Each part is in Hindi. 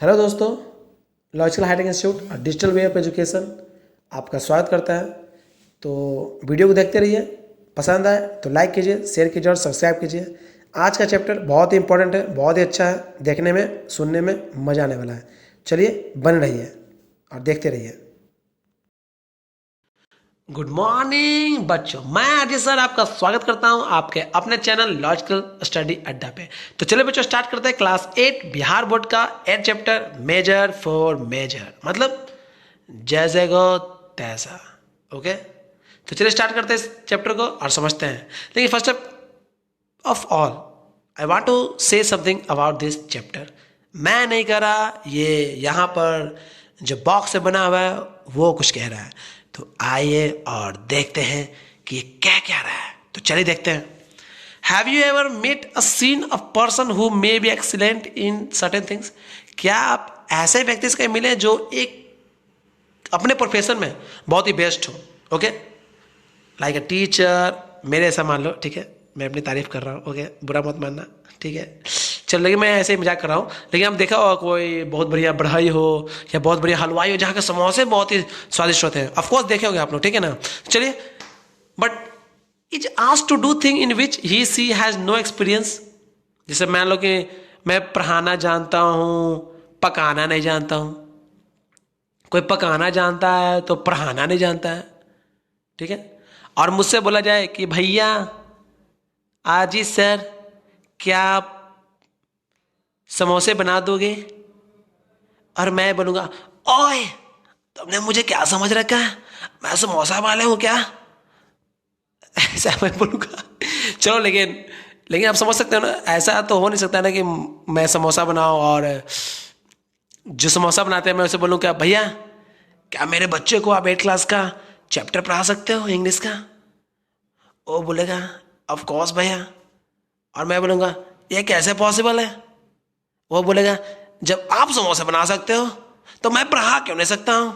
हेलो दोस्तों, logical hi-tech institute digital way of education आपका स्वागत करता है। तो वीडियो को देखते रहिए, पसंद आए तो लाइक कीजिए, शेयर कीजिए और सब्सक्राइब कीजिए। आज का चैप्टर बहुत ही इंपॉर्टेंट है, बहुत ही अच्छा है, देखने में सुनने में मज़ा आने वाला है। चलिए बने रहिए और देखते रहिए। गुड मॉर्निंग बच्चों, मैं अजय सर आपका स्वागत करता हूं आपके अपने चैनल लॉजिकल स्टडी अड्डा पे। तो चलिए बच्चों स्टार्ट करते हैं क्लास 8 बिहार बोर्ड का 8 चैप्टर मेजर फॉर मेजर, मतलब जैसे को तैसा। ओके, तो चलिए स्टार्ट करते हैं इस चैप्टर को और समझते हैं। लेकिन first of all I want to say something about this chapter. मैं नहीं कह रहा, ये यहाँ पर जो बॉक्स से बना हुआ है वो कुछ कह रहा है। तो आइए और देखते हैं कि ये क्या कह रहा है। तो चलिए देखते हैं। Have you ever met a seen a person who may be excellent in certain things? क्या आप ऐसे व्यक्ति से मिले जो एक अपने प्रोफेशन में बहुत ही बेस्ट हो? ओके, लाइक अ टीचर, मेरे ऐसा मान लो, ठीक है, मैं अपनी तारीफ कर रहा हूँ, ओके, बुरा मत मानना, ठीक है। चल, लेकिन मैं ऐसे ही मजाक कर रहा हूँ। लेकिन आप देखा होगा कोई बहुत बढ़िया बढ़ाई हो या बहुत बढ़िया हलवाई हो जहाँ के समोसे बहुत ही स्वादिष्ट होते हैं। ऑफकोर्स देखे होंगे आप लोग, ठीक है ना। चलिए, but is asked to do thing in which he she has no experience. जैसे मान लो कि मैं पढ़ाना जानता हूँ, पकाना नहीं जानता हूँ। कोई पकाना जानता है तो पढ़ाना नहीं जानता है, ठीक है। और मुझसे बोला जाए कि भैया आजी सर क्या आप समोसे बना दोगे, और मैं बोलूँगा ओए तुमने मुझे क्या समझ रखा है, मैं समोसा वाले हूँ क्या? ऐसा मैं बोलूँगा। चलो, लेकिन आप समझ सकते हो ना, ऐसा तो हो नहीं सकता ना कि मैं समोसा बनाऊँ और जो समोसा बनाते हैं मैं उसे बोलूँ क्या भैया क्या मेरे बच्चे को आप 8 क्लास का चैप्टर पढ़ा सकते हो इंग्लिश का? वो बोलेगा ऑफ कोर्स भैया। और मैं बोलूँगा ये कैसे पॉसिबल है? वो बोलेगा जब आप समोसे बना सकते हो तो मैं पढ़ा क्यों नहीं सकता हूँ?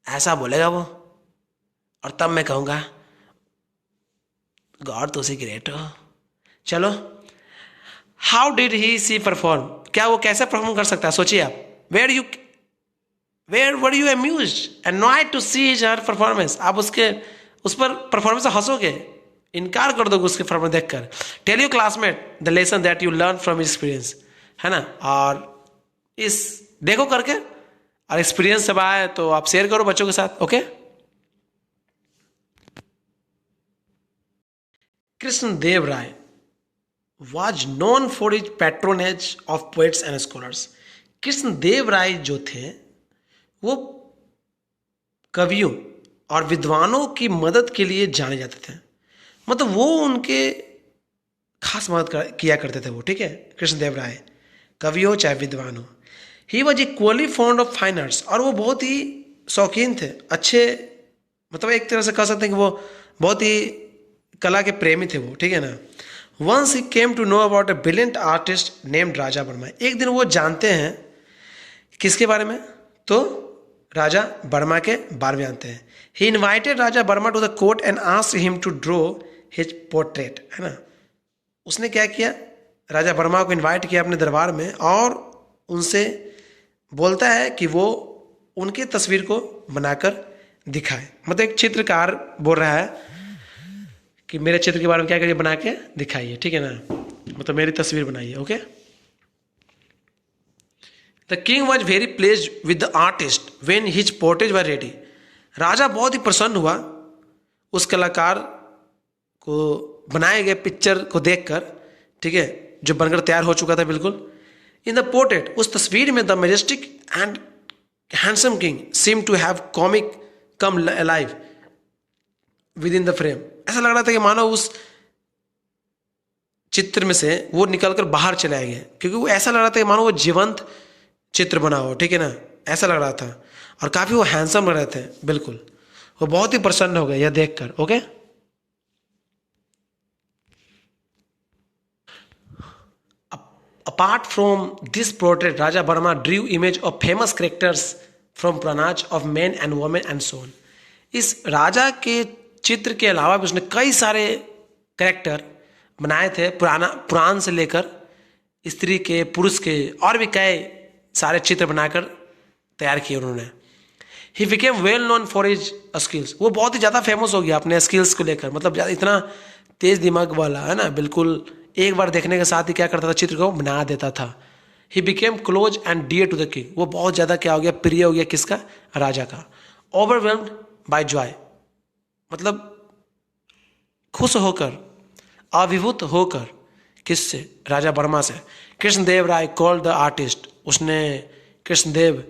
ऐसा बोलेगा वो। और तब मैं कहूँगा गॉड तो सी ग्रेट हो। चलो, how did he she perform? क्या वो कैसे परफॉर्म कर सकता है? सोचिए आप। Where were you amuse and not to see his her performance? आप उस पर परफॉर्मेंस से हंसोगे, इनकार कर दोगे उसके परफॉर्मेंस देखकर। Tell you classmate the lesson that you learn from experience, है ना। और इस देखो करके, और एक्सपीरियंस जब आए तो आप शेयर करो बच्चों के साथ। Okay, Krishnadeva Raya was known for his patronage of poets and scholars. Krishnadeva Raya जो थे वो कवियों और विद्वानों की मदद के लिए जाने जाते थे। मतलब वो उनके खास मदद किया करते थे वो, ठीक है। कृष्णदेव राय कवि हो चाहे विद्वान हो। He was equally fond of fine arts, और वो बहुत ही शौकीन थे, अच्छे, मतलब एक तरह से कह सकते हैं कि वो बहुत ही कला के प्रेमी थे वो, ठीक है ना। Once he came to know about a brilliant artist named Raja Varma. एक दिन वो जानते हैं किसके बारे में? तो राजा वर्मा के बारे में जानते हैं। He invited Raja Varma to the court and asked him to draw his portrait, है ना। उसने क्या किया, राजा वर्मा को इनवाइट किया अपने दरबार में और उनसे बोलता है कि वो उनकी तस्वीर को बनाकर दिखाए। मतलब एक चित्रकार बोल रहा है कि मेरे चित्र के बारे में क्या करिए, बना के दिखाइए, ठीक है ना, मतलब मेरी तस्वीर बनाइए। Okay, the king was very pleased with the artist when his portrait were ready. राजा बहुत ही प्रसन्न हुआ उस कलाकार को बनाए गए पिक्चर को देखकर, ठीक है, जो बनकर तैयार हो चुका था बिल्कुल। इन द पोर्ट्रेट, उस तस्वीर में, the majestic and handsome king seem to have comic come alive within the frame. ऐसा लग रहा था कि मानो उस चित्र में से वो निकलकर बाहर चले गए, क्योंकि वो ऐसा लग रहा था कि मानो वो जीवंत चित्र बना हो, ठीक है ना, ऐसा लग रहा था। और काफी वो हैंडसम लग रहे थे बिल्कुल। वो बहुत ही प्रसन्न हो गए यह देखकर। Okay, apart from this portrait, Raja Burma drew image of famous characters from Pranaj of men and women and so on. इस राजा के चित्र के अलावा भी उसने कई सारे कैरेक्टर बनाए थे, पुराण से लेकर स्त्री के, पुरुष के, और भी कई सारे चित्र बनाकर तैयार किए उन्होंने। He became well known for his skills, वो बहुत ही ज़्यादा फेमस हो गया अपने स्किल्स को लेकर, मतलब इतना तेज दिमाग वाला है ना, बिल्कुल एक बार देखने के साथ ही क्या करता था, चित्र को बना देता था। He became close and dear to the king, वो बहुत ज़्यादा क्या हो गया, प्रिय हो गया किसका, राजा का। ओवरवेल्म्ड बाय जॉय, मतलब खुश होकर, अभिभूत होकर, किससे, राजा वर्मा से। कृष्णदेव राय कॉल्ड द आर्टिस्ट, उसने कृष्णदेव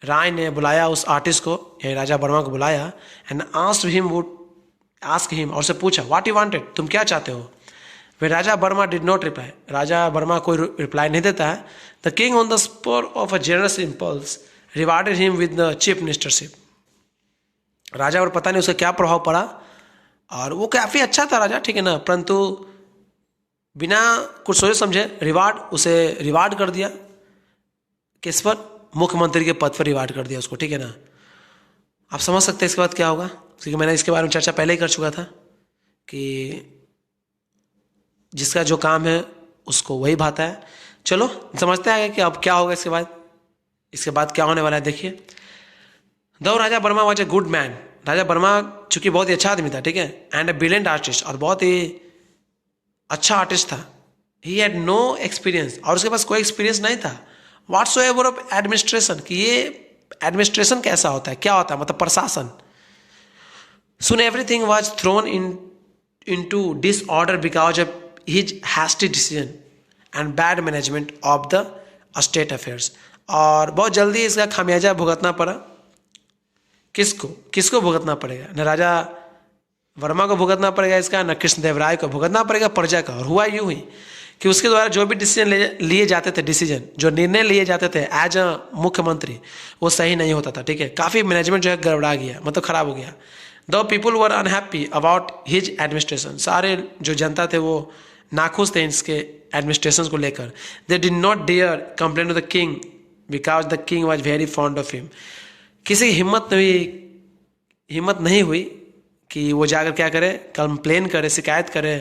राय ने बुलाया उस आर्टिस्ट को, यानी राजा वर्मा को बुलाया। एंड आस्क हिम, और उससे पूछा व्हाट यू वांटेड, तुम क्या चाहते हो। वे Raja Varma did not reply, Raja Varma कोई रिप्लाई नहीं देता है। The king on the spur of a generous impulse rewarded him with the chief ministership, राजा, और पता नहीं उसका क्या प्रभाव पड़ा, और वो काफ़ी अच्छा था राजा, ठीक है ना, परंतु बिना कुछ सोचे समझे उसे रिवार्ड कर दिया, किस पर, मुख्यमंत्री के पद पर रिवार्ड कर दिया उसको, ठीक है ना। आप समझ सकते हैं इसके बाद क्या होगा, क्योंकि मैंने इसके बारे में चर्चा पहले ही कर चुका था कि जिसका जो काम है उसको वही भाता है। चलो समझते हैं कि अब क्या होगा इसके बाद क्या होने वाला है, देखिए। दो Raja Varma was a good man, Raja Varma चूंकि बहुत ही अच्छा आदमी था, ठीक है, एंड ए ब्रिलियंट आर्टिस्ट, और बहुत ही अच्छा आर्टिस्ट था। ही हैड नो एक्सपीरियंस, और उसके पास कोई एक्सपीरियंस नहीं था, व्हाट्सोएवर ऑफ एडमिनिस्ट्रेशन, कि ये एडमिनिस्ट्रेशन कैसा होता है, क्या होता है, मतलब प्रशासन। Soon everything was thrown into disorder because of his hasty decision and bad management of the state affairs, और बहुत जल्दी इसका खामियाजा भुगतना पड़ा। किसको भुगतना पड़ेगा, न राजा वर्मा को भुगतना पड़ेगा इसका, न कृष्णदेव राय को भुगतना पड़ेगा, प्रजा का। और हुआ यूं ही कि उसके द्वारा जो भी डिसीजन लिए जाते थे, जो निर्णय लिए जाते थे एज अ मुख्यमंत्री, वो सही नहीं होता था, ठीक है, काफ़ी मैनेजमेंट जो है गड़बड़ा गया, मतलब खराब हो गया। The people were unhappy about his administration, सारे जो जनता थे वो नाखुश थे इसके एडमिनिस्ट्रेशन को लेकर। They did not dare complain to the king because the king was very fond of him, किसी की हिम्मत नहीं हुई कि वो जाकर क्या करे, कंप्लेन करे, शिकायत करे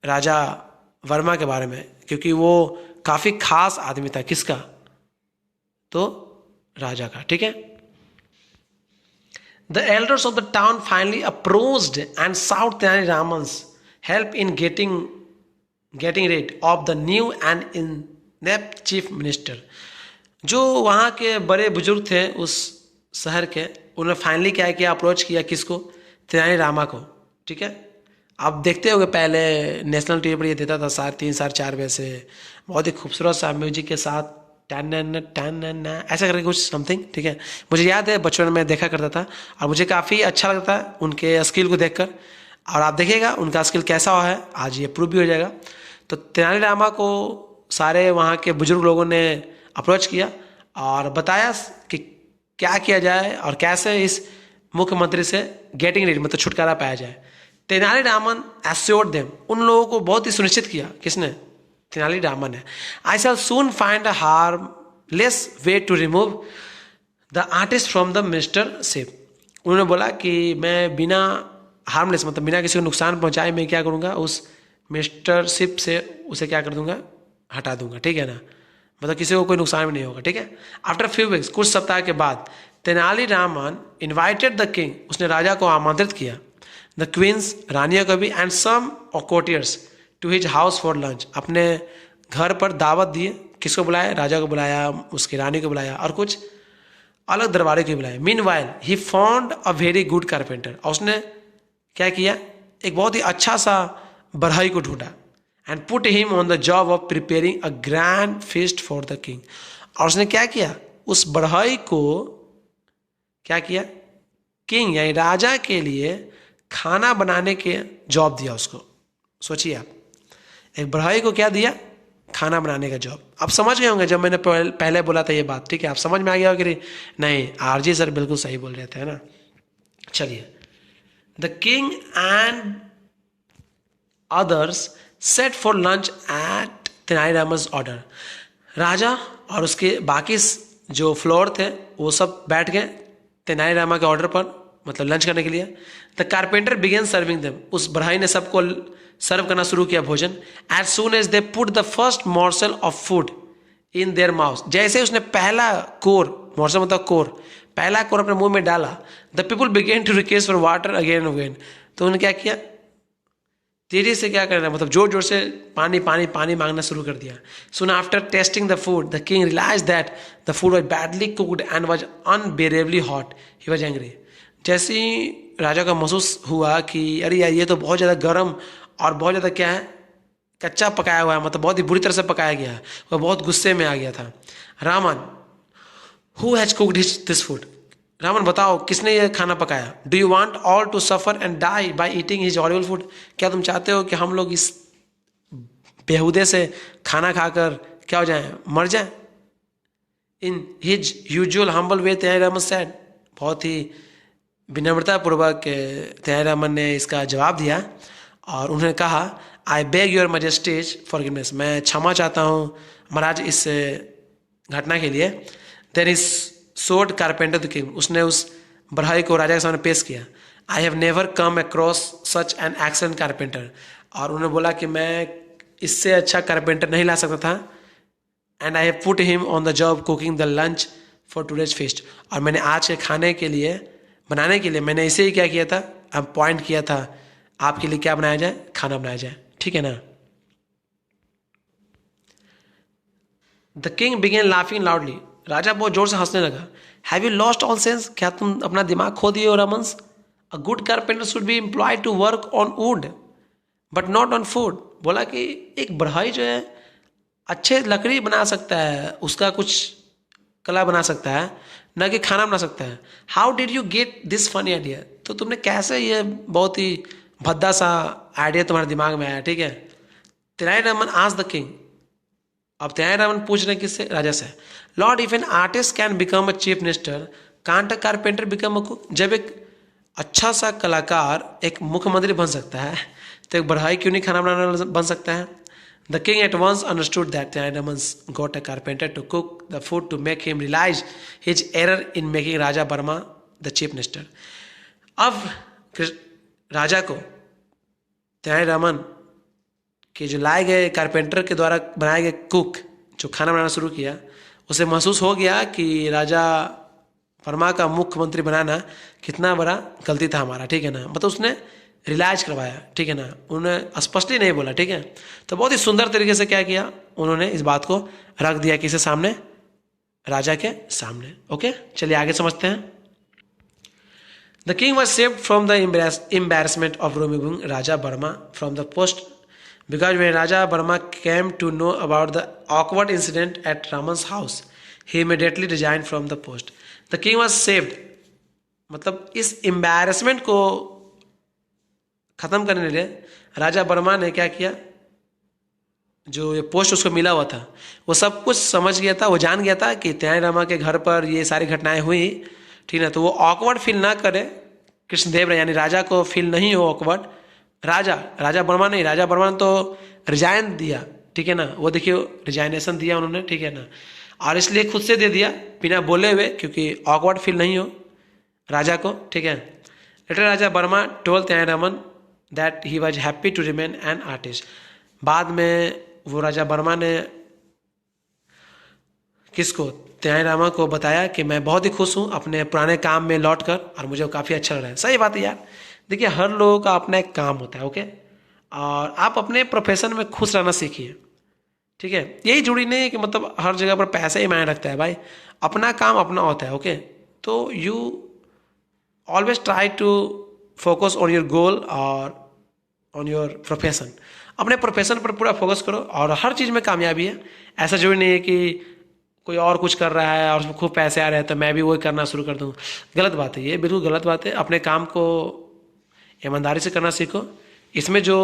राजा वर्मा के बारे में, क्योंकि वो काफ़ी खास आदमी था, किसका, तो राजा का, ठीक है। The elders of the town finally approached and sought Tenali Raman's help in getting rid of the new and inept chief minister, जो वहाँ के बड़े बुजुर्ग थे उस शहर के, उन्होंने फाइनली क्या किया, अप्रोच किया किसको, तेनाली रामा को, ठीक है। आप देखते होंगे पहले नेशनल टीवी पर ये देता था 3:30 4:30 बजे से, बहुत ही खूबसूरत सा म्यूजिक के साथ, टन ऐसा करके कुछ समथिंग, ठीक है। मुझे याद है बचपन में देखा करता था, और मुझे काफ़ी अच्छा लगता है उनके स्किल को देखकर, और आप देखिएगा उनका स्किल कैसा हुआ है, आज ये प्रूव भी हो जाएगा। तो तेनाली रामा को सारे वहाँ के बुजुर्ग लोगों ने अप्रोच किया और बताया कि क्या किया जाए और कैसे इस मुख्यमंत्री से गेटिंग रेड, मतलब छुटकारा पाया जाए। तेनाली रामन एश्योर्ड देम, उन लोगों को बहुत ही सुनिश्चित किया, किसने, तेनाली रामन ने। I shall soon find a harmless way to remove the artist from the ministership, उन्होंने बोला कि मैं बिना हार्मलेस, मतलब बिना किसी को नुकसान पहुंचाए, मैं क्या करूँगा, उस मिनिस्टरशिप से उसे क्या कर दूंगा, हटा दूंगा, ठीक है ना, मतलब किसी को कोई नुकसान भी नहीं होगा, ठीक है। आफ्टर फ्यू वीक्स, कुछ सप्ताह के बाद, Tenali Raman invited the king, उसने राजा को आमंत्रित किया, द क्वींस, रानियों को भी, and some courtiers to his house for lunch, अपने घर पर दावत दिए, किसको बुलाया, राजा को बुलाया, उसकी रानी को बुलाया, और कुछ अलग दरबारे को बुलाया। Meanwhile he found a very good carpenter, और उसने क्या किया, एक बहुत ही अच्छा सा बढ़ई को ढूंढा, and put him on the job of preparing a grand feast for the king, और उसने क्या किया, उस बढ़ई को क्या किया, किंग यानी राजा के लिए खाना बनाने के जॉब दिया उसको। सोचिए आप, एक बढ़ई को क्या दिया, खाना बनाने का जॉब। आप समझ गए होंगे जब मैंने पहले बोला था ये बात, ठीक है, आप समझ में आ गया होगा कि नहीं, आरजी सर बिल्कुल सही बोल रहे थे, है ना। चलिए, the king and others sat for lunch at Tenali Raman's order, राजा और उसके बाकी जो फ्लोर थे वो सब बैठ गए तेनाली रामा के ऑर्डर पर, मतलब लंच करने के लिए। The carpenter began serving them, उस बढ़ई ने सबको सर्व करना शुरू किया भोजन। As soon as they put the first morsel of food in their mouth, जैसे उसने पहला कोर, मोर्चा मतलब कोर, पहला कोर अपने मुंह में डाला, the people began to request for water again and again. तो उन्होंने क्या किया, तेजी से क्या करना, मतलब जोर जोर से पानी पानी पानी मांगना शुरू कर दिया। Soon after tasting the food the king realise that the food was badly cooked and was unbearably hot, he was angry. जैसे ही राजा को महसूस हुआ कि अरे यार ये तो बहुत ज़्यादा गर्म और बहुत ज़्यादा क्या है, कच्चा पकाया हुआ है, मतलब बहुत ही बुरी तरह से पकाया गया है, वह बहुत गुस्से में आ गया था। Raman, who has cooked this food, Raman बताओ किसने ये खाना पकाया। Do you want all to suffer and die by eating his horrible food, क्या तुम चाहते हो कि हम लोग इस बेहुदे से खाना खाकर क्या हो जाएं, मर जाएं। In his usual humble way Tenali Raman said, बहुत ही विनम्रतापूर्वक तेनालीरामन ने इसका जवाब दिया और उन्होंने कहा, आई बेग योर मजेस्टीज फॉरगिवनेस, मैं क्षमा चाहता हूँ महाराज इस घटना के लिए। देन इज सोड कारपेंटर द किंग, उसने उस बढ़ई को राजा के सामने पेश किया। I have never come across such an excellent carpenter, और उन्होंने बोला कि मैं इससे अच्छा कारपेंटर नहीं ला सकता था। And I have put him on the job cooking the lunch for today's fest, और मैंने आज के खाने के लिए बनाने के लिए मैंने इसे ही क्या किया था, अब पॉइंट किया था आपके लिए क्या बनाया जाए, खाना बनाया जाए, ठीक है ना। The king began laughing loudly, राजा बहुत जोर से हंसने लगा। Have you lost all sense, क्या तुम अपना दिमाग खो दिए हो Raman's. A good carpenter should be employed to work on wood but not on food, बोला कि एक बढ़ई जो है अच्छे लकड़ी बना सकता है, उसका कुछ कला बना सकता है, न कि खाना बना सकता है। How did you get this funny idea, तो तुमने कैसे ये बहुत ही भद्दा सा आइडिया तुम्हारे दिमाग में आया, ठीक है। तेनालीरामन आस्क्ड द किंग, अब तेनालीरामन पूछ रहे हैं किससे, राजा से। Lord, if an artist can become a chief minister can't uh carpenter become a cook, जब एक अच्छा सा कलाकार एक मुख्यमंत्री बन सकता है तो एक बढ़ई क्यों नहीं खाना बनाना बन सकता है। The king at once understood that Tenaliraman got a carpenter to cook the food to make him realise his error in making Raja Varma the chief minister. अब राजा को तेनालीरामन कि जो लाए गए कारपेंटर के द्वारा बनाए गए कुक जो खाना बनाना शुरू किया, उसे महसूस हो गया कि राजा वर्मा का मुख्यमंत्री बनाना कितना बड़ा गलती था हमारा, ठीक है ना। मतलब उसने रियलाइज करवाया, ठीक है ना, उन्होंने स्पष्टली नहीं बोला, ठीक है। तो बहुत ही सुंदर तरीके से क्या किया, उन्होंने इस बात को रख दिया किसके सामने, राजा के सामने। ओके, चलिए आगे समझते हैं। The king was saved from the embarrassment of removing Raja Verma from the post, because when Raja Burma came to know about the awkward incident at Raman's house, he immediately resigned from the post. The king was saved, मतलब इस embarrassment को खत्म करने के लिए राजा वर्मा ने क्या किया, जो ये पोस्ट उसको मिला हुआ था वो सब कुछ समझ गया था, वो जान गया था कि तेनालीरामा के घर पर ये सारी घटनाएं हुई, ठीक है। तो वो ऑकवर्ड फील ना करे कृष्णदेव यानी राजा को फील नहीं हो ऑकवर्ड, राजा वर्मा नहीं, राजा वर्मा ने तो रिजाइन दिया, ठीक है ना, वो देखिए रिजाइनेशन दिया उन्होंने, ठीक है ना, और इसलिए खुद से दे दिया बिना बोले हुए, क्योंकि ऑकवर्ड फील नहीं हो राजा को, ठीक है। Later Raja Varma told Tenaliraman that he was happy to remain an artist, बाद में वो राजा वर्मा ने किसको, तेनालीरामा को बताया कि मैं बहुत ही खुश हूँ अपने पुराने काम में लौट कर, और मुझे काफ़ी अच्छा लग रहा है। सही बात है यार, देखिए हर लोगों का अपना एक काम होता है, ओके, और आप अपने प्रोफेशन में खुश रहना सीखिए, ठीक है। यही जरूरी नहीं है कि मतलब हर जगह पर पैसा ही मायने रखता है भाई, अपना काम अपना होता है, ओके। तो you always try to focus on your goal और ऑन योर प्रोफेशन, अपने प्रोफेशन पर पूरा फोकस करो और हर चीज़ में कामयाबी है। ऐसा जरूरी नहीं है कि कोई और कुछ कर रहा है और उसमें खूब पैसे आ रहे हैं तो मैं भी वही करना शुरू कर दूँ, गलत बात है ये, बिल्कुल गलत बात है। अपने काम को ईमानदारी से करना सीखो, इसमें जो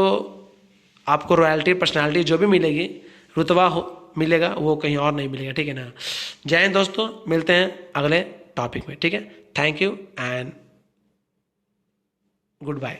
आपको रॉयल्टी पर्सनालिटी जो भी मिलेगी, रुतबा मिलेगा, वो कहीं और नहीं मिलेगा, ठीक है ना। जय हिंद दोस्तों, मिलते हैं अगले टॉपिक में, ठीक है। Thank you and good bye.